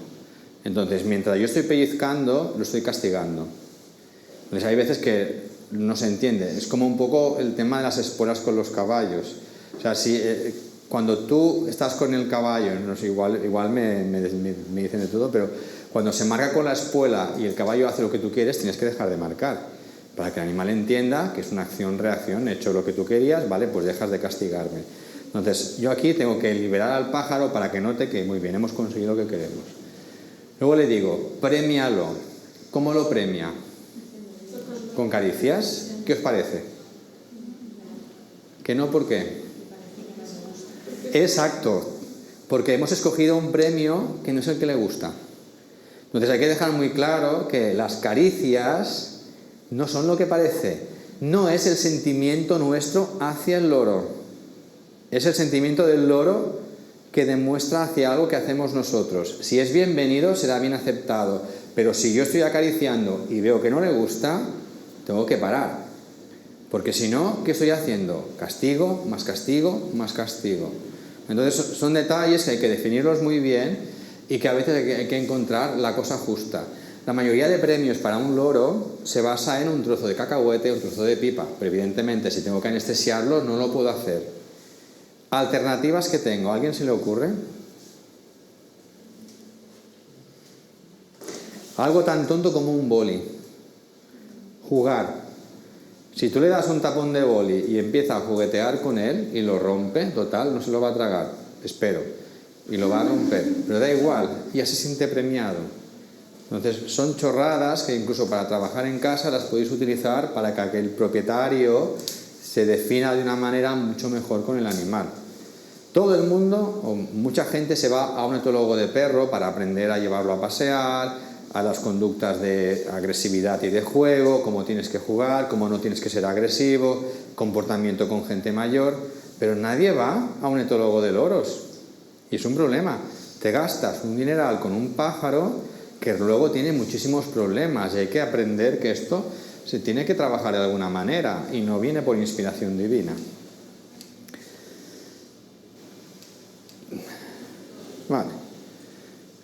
Entonces, mientras yo estoy pellizcando, lo estoy castigando. Entonces, hay veces que no se entiende. Es como un poco el tema de las esporas con los caballos. O sea, si cuando tú estás con el caballo, no sé, igual me dicen de todo, pero cuando se marca con la espuela y el caballo hace lo que tú quieres, tienes que dejar de marcar. Para que el animal entienda que es una acción-reacción, he hecho lo que tú querías, vale, pues dejas de castigarme. Entonces, yo aquí tengo que liberar al pájaro para que note que muy bien, hemos conseguido lo que queremos. Luego le digo, premialo. ¿Cómo lo premia? ¿Con caricias? ¿Qué os parece? ¿Que no? ¿Por qué? Exacto, porque hemos escogido un premio que no es el que le gusta. Entonces hay que dejar muy claro que las caricias no son lo que parece. No es el sentimiento nuestro hacia el loro. Es el sentimiento del loro que demuestra hacia algo que hacemos nosotros. Si es bienvenido, será bien aceptado. Pero si yo estoy acariciando y veo que no le gusta, tengo que parar. Porque si no, ¿qué estoy haciendo? Castigo, más castigo, más castigo. Entonces son detalles que hay que definirlos muy bien y que a veces hay que encontrar la cosa justa. La mayoría de premios para un loro se basa en un trozo de cacahuete, un trozo de pipa. Pero evidentemente, si tengo que anestesiarlo, no lo puedo hacer. Alternativas que tengo, ¿a alguien se le ocurre? Algo tan tonto como un boli. Jugar. Si tú le das un tapón de boli y empieza a juguetear con él y lo rompe, total, no se lo va a tragar, espero, y lo va a romper, pero da igual, ya se siente premiado. Entonces son chorradas que incluso para trabajar en casa las podéis utilizar para que el propietario se defina de una manera mucho mejor con el animal. Todo el mundo, o mucha gente, se va a un etólogo de perro para aprender a llevarlo a pasear, a las conductas de agresividad y de juego, cómo tienes que jugar, cómo no tienes que ser agresivo, comportamiento con gente mayor, pero nadie va a un etólogo de loros. Y es un problema. Te gastas un dineral con un pájaro que luego tiene muchísimos problemas y hay que aprender que esto se tiene que trabajar de alguna manera y no viene por inspiración divina. Vale.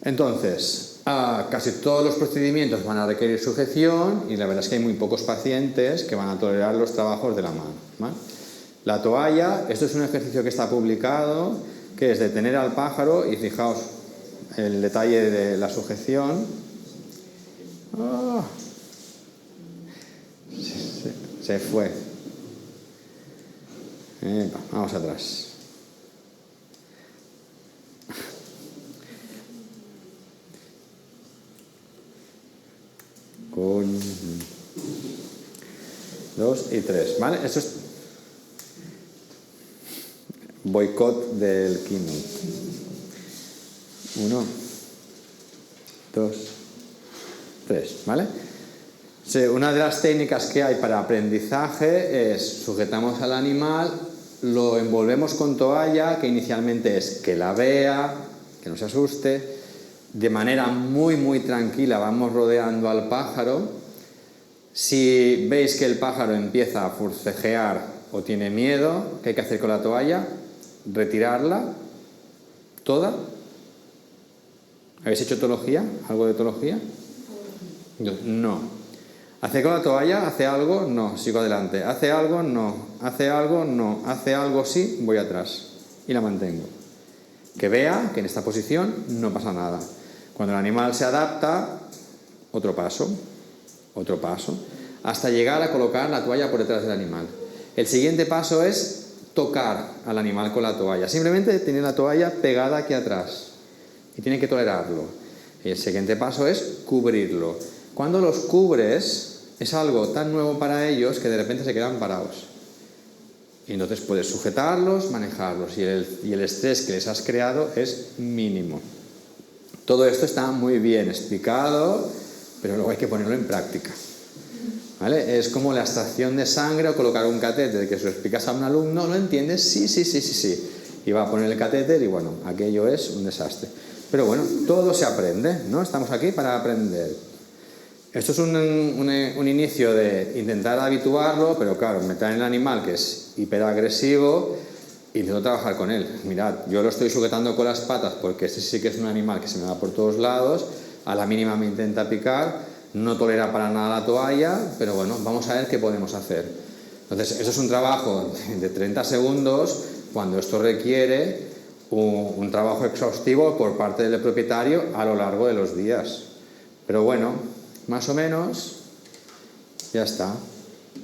Entonces, casi todos los procedimientos van a requerir sujeción y la verdad es que hay muy pocos pacientes que van a tolerar los trabajos de la mano, ¿vale? La toalla, esto es un ejercicio que está publicado, que es detener al pájaro y fijaos el detalle de la sujeción. Se fue. Vamos atrás. Con 2 y 3, ¿vale? Eso es boicot del keynote. 1, 2, 3, ¿vale? Sí, una de las técnicas que hay para aprendizaje es sujetamos al animal, lo envolvemos con toalla, que inicialmente es que la vea, que no se asuste. De manera muy muy tranquila vamos rodeando al pájaro. Si veis que el pájaro empieza a forcejear o tiene miedo, ¿qué hay que hacer con la toalla? Retirarla toda. ¿Habéis hecho etología? ¿Algo de etología? Yo, no. ¿Hace con la toalla? ¿Hace algo? No. Sigo adelante. ¿Hace algo? No. ¿Hace algo? No. ¿Hace algo? Sí. Voy atrás. Y la mantengo. Que vea que en esta posición no pasa nada. Cuando el animal se adapta, otro paso, hasta llegar a colocar la toalla por detrás del animal. El siguiente paso es tocar al animal con la toalla. Simplemente tiene la toalla pegada aquí atrás y tiene que tolerarlo. Y el siguiente paso es cubrirlo. Cuando los cubres, es algo tan nuevo para ellos que de repente se quedan parados. Y entonces puedes sujetarlos, manejarlos, y el estrés que les has creado es mínimo. Todo esto está muy bien explicado, pero luego hay que ponerlo en práctica. ¿Vale? Es como la extracción de sangre o colocar un catéter, que si lo explicas a un alumno, ¿lo entiendes? Sí. Y va a poner el catéter y bueno, aquello es un desastre. Pero bueno, todo se aprende, ¿no? Estamos aquí para aprender. Esto es un inicio de intentar habituarlo, pero claro, meter en el animal que es hiperagresivo, intento trabajar con él. Mirad, yo lo estoy sujetando con las patas porque este sí que es un animal que se me va por todos lados, a la mínima me intenta picar, no tolera para nada la toalla, pero bueno, vamos a ver qué podemos hacer. Entonces, eso es un trabajo de 30 segundos, cuando esto requiere un trabajo exhaustivo por parte del propietario a lo largo de los días. Pero bueno, más o menos, ya está.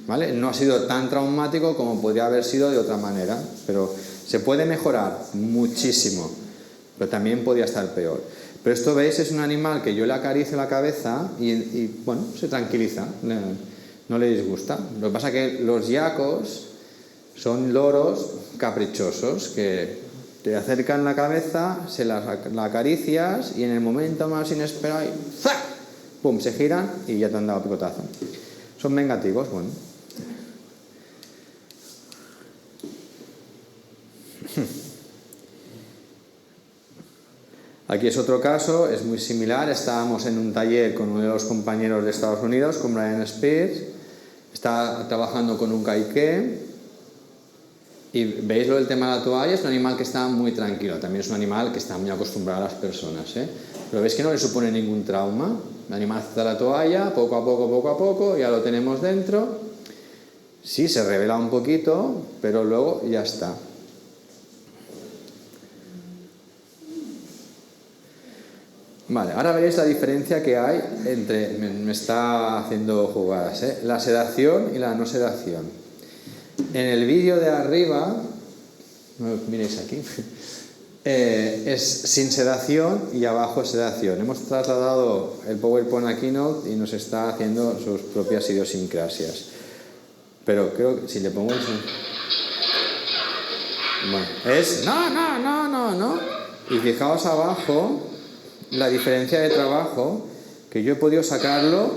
¿Vale? No ha sido tan traumático como podría haber sido de otra manera, pero se puede mejorar muchísimo, pero también podría estar peor. Pero esto, ¿veis? Es un animal que yo le acaricio la cabeza y bueno, se tranquiliza, no le disgusta. Lo que pasa es que los yacos son loros caprichosos que te acercan la cabeza, la acaricias y en el momento más inesperado, ¡zac!, ¡pum!, se giran y ya te han dado picotazo. Son vengativos, bueno. Aquí es otro caso, es muy similar. Estábamos en un taller con uno de los compañeros de Estados Unidos, con Brian Spears. Está trabajando con un caiqué. Y veis lo del tema de la toalla, es un animal que está muy tranquilo. También es un animal que está muy acostumbrado a las personas, ¿eh? Pero veis que no le supone ningún trauma. El animal acepta la toalla, poco a poco, ya lo tenemos dentro. Sí, se revela un poquito, pero luego ya está. Vale, ahora veréis la diferencia que hay entre, me está haciendo jugadas, la sedación y la no sedación. En el vídeo de arriba, no miréis aquí, es sin sedación y abajo es sedación. Hemos trasladado el PowerPoint a Keynote y nos está haciendo sus propias idiosincrasias. Pero creo que si le pongo el... Bueno, es no. Y fijaos abajo la diferencia de trabajo, que yo he podido sacarlo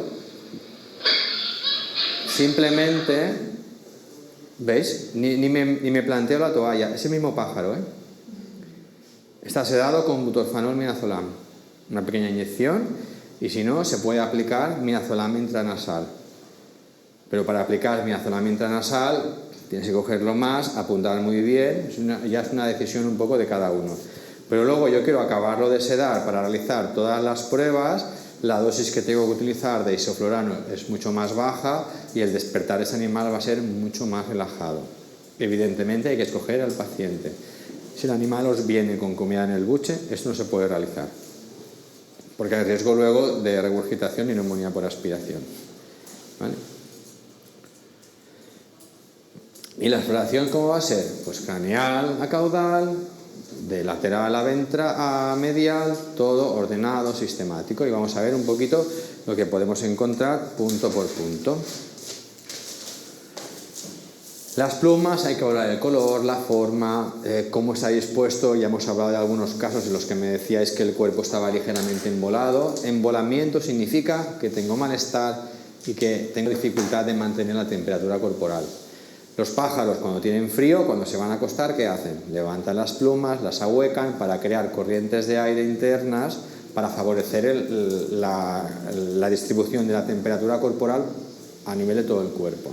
simplemente, ¿veis? Ni me planteo la toalla, es el mismo pájaro, ¿eh? Está sedado con butorfanol midazolam, una pequeña inyección, y si no, se puede aplicar midazolam intranasal. Pero para aplicar midazolam intranasal tienes que cogerlo más, apuntar muy bien, ya es una decisión un poco de cada uno. Pero luego yo quiero acabarlo de sedar para realizar todas las pruebas, la dosis que tengo que utilizar de isoflurano es mucho más baja y el despertar de ese animal va a ser mucho más relajado. Evidentemente hay que escoger al paciente. Si el animal os viene con comida en el buche, esto no se puede realizar, porque hay riesgo luego de regurgitación y neumonía por aspiración. ¿Vale? ¿Y la exploración cómo va a ser? Pues craneal a caudal, de lateral a medial, todo ordenado, sistemático, y vamos a ver un poquito lo que podemos encontrar punto por punto. Las plumas, hay que hablar del color, la forma, cómo está dispuesto. Ya hemos hablado de algunos casos en los que me decíais que el cuerpo estaba ligeramente embolado. Embolamiento significa que tengo malestar y que tengo dificultad de mantener la temperatura corporal. Los pájaros, cuando tienen frío, cuando se van a acostar, ¿qué hacen? Levantan las plumas, las ahuecan para crear corrientes de aire internas para favorecer la distribución de la temperatura corporal a nivel de todo el cuerpo.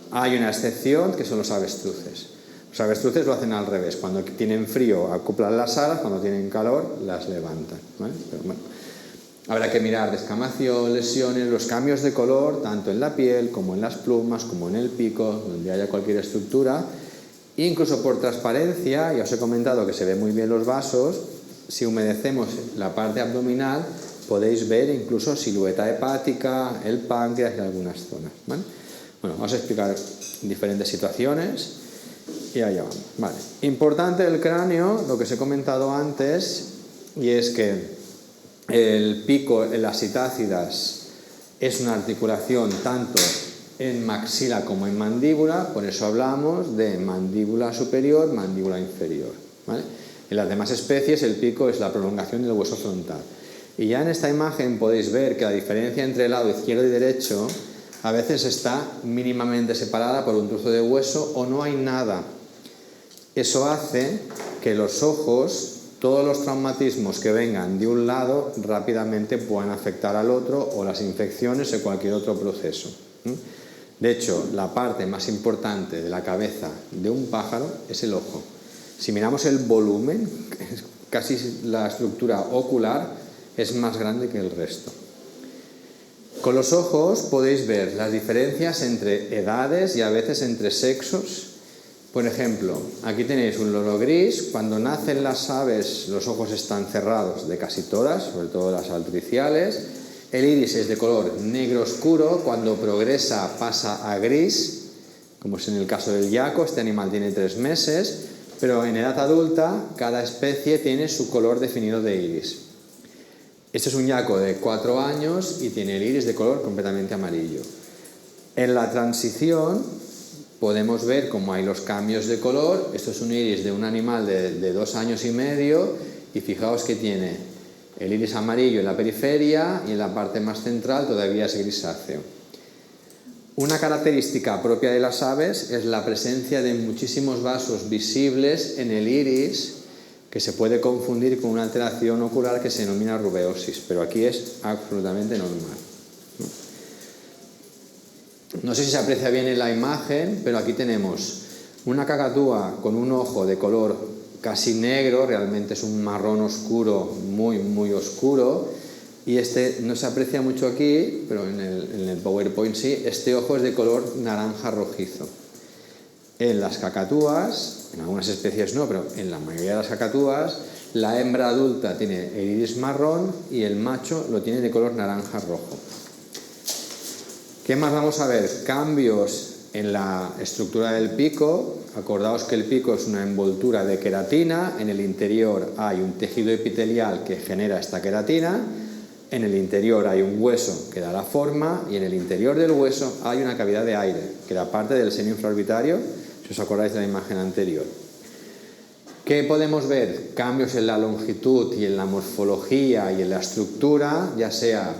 Hay una excepción que son los avestruces. Los avestruces lo hacen al revés. Cuando tienen frío acoplan las alas, cuando tienen calor las levantan, ¿vale? Pero bueno, Habrá que mirar descamación, lesiones, los cambios de color, tanto en la piel como en las plumas, como en el pico, donde haya cualquier estructura. Incluso por transparencia, ya os he comentado que se ven muy bien los vasos, si humedecemos la parte abdominal podéis ver incluso silueta hepática, el páncreas y algunas zonas, ¿vale? Bueno, vamos a explicar diferentes situaciones y allá vamos. Vale. Importante del cráneo, lo que os he comentado antes, y es que el pico en las citácidas es una articulación tanto en maxila como en mandíbula, por eso hablamos de mandíbula superior, mandíbula inferior, ¿vale? En las demás especies el pico es la prolongación del hueso frontal. Y ya en esta imagen podéis ver que la diferencia entre el lado izquierdo y derecho a veces está mínimamente separada por un trozo de hueso o no hay nada. Eso hace que los ojos, todos los traumatismos que vengan de un lado rápidamente puedan afectar al otro, o las infecciones o cualquier otro proceso. De hecho, la parte más importante de la cabeza de un pájaro es el ojo. Si miramos el volumen, casi la estructura ocular es más grande que el resto. Con los ojos podéis ver las diferencias entre edades y a veces entre sexos. Por ejemplo, aquí tenéis un loro gris. Cuando nacen las aves los ojos están cerrados, de casi todas, sobre todo las altriciales. El iris es de color negro oscuro, cuando progresa pasa a gris, como es en el caso del yaco. Este animal tiene 3 meses, pero en edad adulta cada especie tiene su color definido de iris. Este es un yaco de 4 años y tiene el iris de color completamente amarillo. En la transición podemos ver cómo hay los cambios de color. Esto es un iris de un animal de 2 años y medio y fijaos que tiene el iris amarillo en la periferia y en la parte más central todavía es grisáceo. Una característica propia de las aves es la presencia de muchísimos vasos visibles en el iris, que se puede confundir con una alteración ocular que se denomina rubeosis, pero aquí es absolutamente normal. No sé si se aprecia bien en la imagen, pero aquí tenemos una cacatúa con un ojo de color casi negro, realmente es un marrón oscuro, muy muy oscuro, y este no se aprecia mucho aquí, pero en el PowerPoint sí. Este ojo es de color naranja rojizo. En las cacatúas, en algunas especies no, pero en la mayoría de las cacatúas, la hembra adulta tiene el iris marrón y el macho lo tiene de color naranja rojo. ¿Qué más vamos a ver? Cambios en la estructura del pico. Acordaos que el pico es una envoltura de queratina. En el interior hay un tejido epitelial que genera esta queratina. En el interior hay un hueso que da la forma, y en el interior del hueso hay una cavidad de aire, que era parte del seno infraorbitario, si os acordáis de la imagen anterior. ¿Qué podemos ver? Cambios en la longitud y en la morfología y en la estructura, ya sea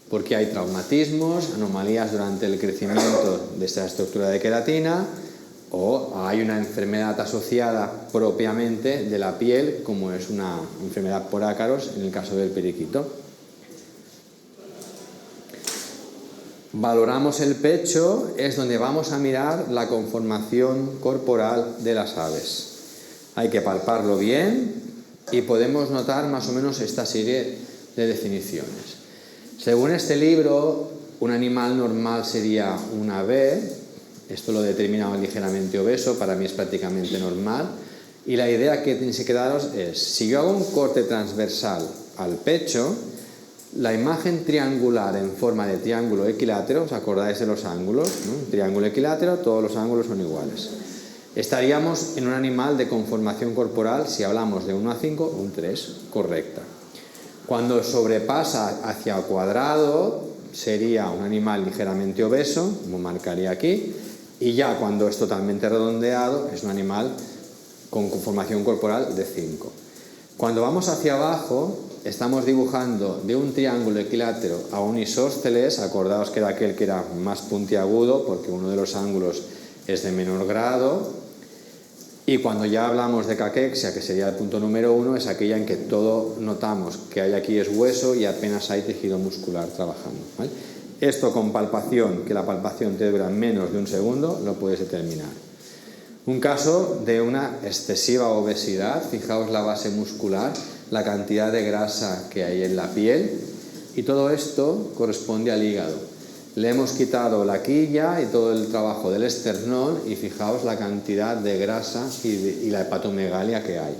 porque hay traumatismos, anomalías durante el crecimiento de esta estructura de queratina, o hay una enfermedad asociada propiamente de la piel, como es una enfermedad por ácaros en el caso del periquito. Valoramos el pecho, es donde vamos a mirar la conformación corporal de las aves. Hay que palparlo bien y podemos notar más o menos esta serie de definiciones. Según este libro, un animal normal sería un ave. Esto lo he determinado ligeramente obeso, para mí es prácticamente normal. Y la idea que tenéis que quedaros es, si yo hago un corte transversal al pecho, la imagen triangular en forma de triángulo equilátero, ¿os acordáis de los ángulos, ¿no? Un triángulo equilátero, todos los ángulos son iguales. Estaríamos en un animal de conformación corporal, si hablamos de 1 a 5, un 3, correcta. Cuando sobrepasa hacia cuadrado, sería un animal ligeramente obeso, como marcaría aquí, y ya cuando es totalmente redondeado, es un animal con conformación corporal de 5. Cuando vamos hacia abajo, estamos dibujando de un triángulo equilátero a un isósceles. Acordaos que era aquel que era más puntiagudo, porque uno de los ángulos es de menor grado. Y cuando ya hablamos de caquexia, que sería el punto número 1, es aquella en que todo notamos que hay aquí es hueso y apenas hay tejido muscular trabajando, ¿vale? Esto con palpación, que la palpación te dura menos de un segundo, lo puedes determinar. Un caso de una excesiva obesidad, fijaos la base muscular, la cantidad de grasa que hay en la piel, Y todo esto corresponde al hígado. Le hemos quitado la quilla y todo el trabajo del esternón y fijaos la cantidad de grasa y la hepatomegalia que hay.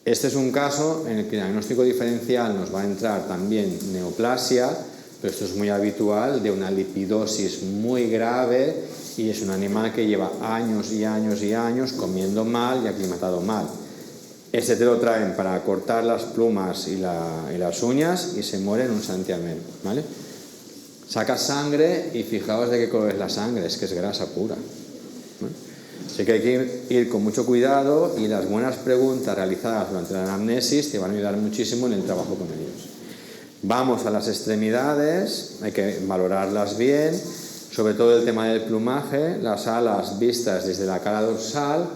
Este es un caso en el que el diagnóstico diferencial nos va a entrar también neoplasia, pero esto es muy habitual, de una lipidosis muy grave, y es un animal que lleva años y años y años comiendo mal y aclimatado mal. Este te lo traen para cortar las plumas y las uñas y se muere en un santiamén, ¿vale? Sacas sangre y fijaos de qué color es la sangre, es que es grasa pura, ¿vale? Así que hay que ir con mucho cuidado, y las buenas preguntas realizadas durante la anamnesis te van a ayudar muchísimo en el trabajo con ellos. Vamos a las extremidades, hay que valorarlas bien, sobre todo el tema del plumaje, las alas vistas desde la cara dorsal.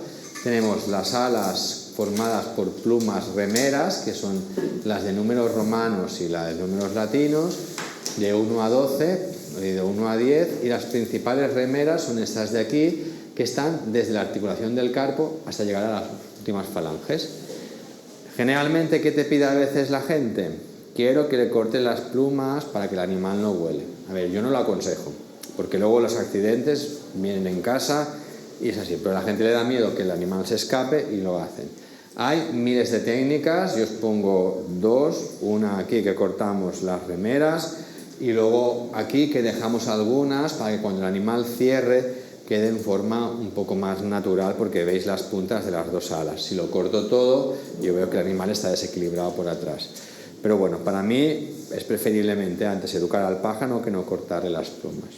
Tenemos las alas formadas por plumas remeras, que son las de números romanos y las de números latinos, de 1 a 12 y de 1 a 10, y las principales remeras son estas de aquí, que están desde la articulación del carpo hasta llegar a las últimas falanges. Generalmente, ¿qué te pide a veces la gente? Quiero que le corten las plumas para que el animal no huele. A ver, yo no lo aconsejo, porque luego los accidentes vienen en casa y es así, pero a la gente le da miedo que el animal se escape y lo hacen. Hay miles de técnicas, yo os pongo dos, una aquí que cortamos las remeras y luego aquí que dejamos algunas para que cuando el animal cierre quede en forma un poco más natural, porque veis las puntas de las dos alas. Si lo corto todo, yo veo que el animal está desequilibrado por atrás. Pero bueno, para mí es preferiblemente antes educar al pájaro que no cortarle las plumas.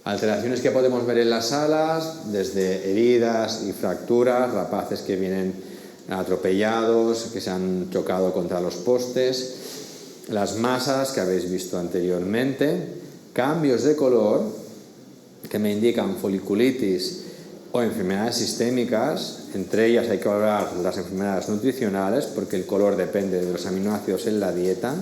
Alteraciones que podemos ver en las alas, desde heridas y fracturas, rapaces que vienen atropellados, que se han chocado contra los postes, las masas que habéis visto anteriormente, cambios de color que me indican foliculitis o enfermedades sistémicas. Entre ellas hay que valorar las enfermedades nutricionales, porque el color depende de los aminoácidos en la dieta.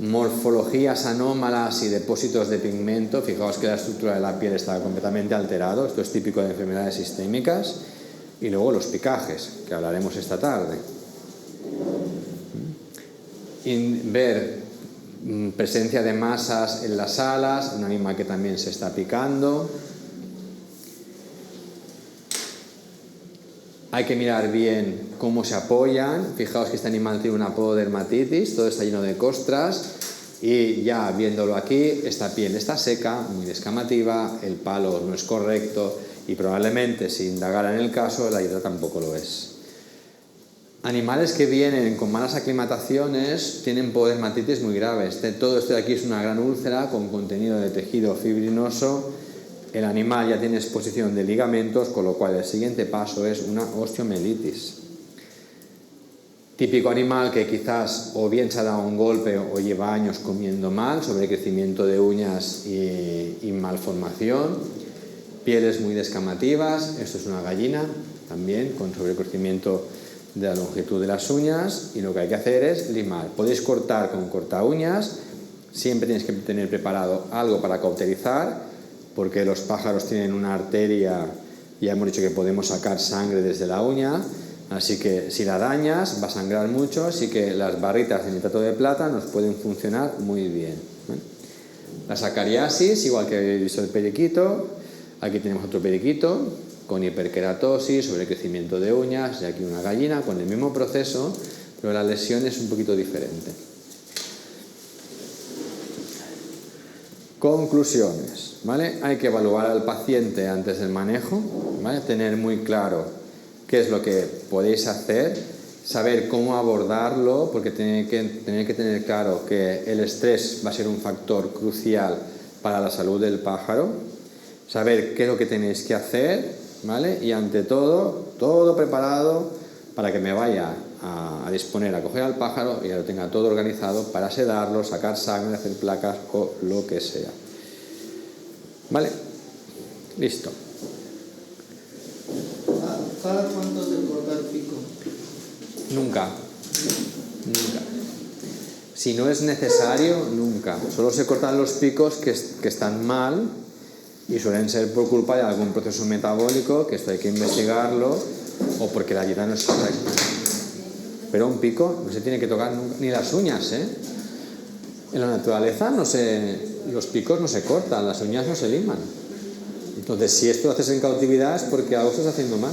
Morfologías anómalas y depósitos de pigmento. Fijaos que la estructura de la piel está completamente alterado, esto es típico de enfermedades sistémicas. Y luego los picajes, que hablaremos esta tarde. Ver presencia de masas en las alas, un animal que también se está picando. Hay que mirar bien cómo se apoyan. Fijaos que este animal tiene una pododermatitis, todo está lleno de costras, y ya viéndolo aquí, esta piel está seca, muy descamativa, el palo no es correcto y probablemente, si indagara en el caso, la dieta tampoco lo es. Animales que vienen con malas aclimataciones tienen pododermatitis muy graves. Todo esto de aquí es una gran úlcera con contenido de tejido fibrinoso. El animal ya tiene exposición de ligamentos, con lo cual el siguiente paso es una osteomelitis. Típico animal que quizás o bien se ha dado un golpe o lleva años comiendo mal, sobrecrecimiento de uñas y malformación. Pieles muy descamativas. Esto es una gallina también con sobrecrecimiento de la longitud de las uñas, y lo que hay que hacer es limar. Podéis cortar con corta uñas, siempre tienes que tener preparado algo para cauterizar, porque los pájaros tienen una arteria, ya hemos dicho que podemos sacar sangre desde la uña, así que si la dañas va a sangrar mucho, así que las barritas de nitrato de plata nos pueden funcionar muy bien. La sacariasis, igual que habéis visto el periquito, aquí tenemos otro periquito con hiperkeratosis, sobrecrecimiento de uñas, y aquí una gallina con el mismo proceso, pero la lesión es un poquito diferente. Conclusiones, ¿vale? Hay que evaluar al paciente antes del manejo, ¿vale? Tener muy claro qué es lo que podéis hacer, saber cómo abordarlo, porque tener que tener claro que el estrés va a ser un factor crucial para la salud del pájaro, saber qué es lo que tenéis que hacer, ¿vale? Y ante todo, todo preparado para que me vaya a disponer a coger al pájaro y ya lo tenga todo organizado para sedarlo, sacar sangre, hacer placas o lo que sea. ¿Vale? Listo. ¿Cada cuánto se corta el pico? Nunca. Nunca. Si no es necesario, nunca. Solo se cortan los picos que están mal, y suelen ser por culpa de algún proceso metabólico, que esto hay que investigarlo, o porque la dieta no es correcta. Pero un pico no se tiene que tocar nunca, ni las uñas, ¿eh? En la naturaleza los picos no se cortan, las uñas no se liman. Entonces, si esto lo haces en cautividad es porque algo estás haciendo mal.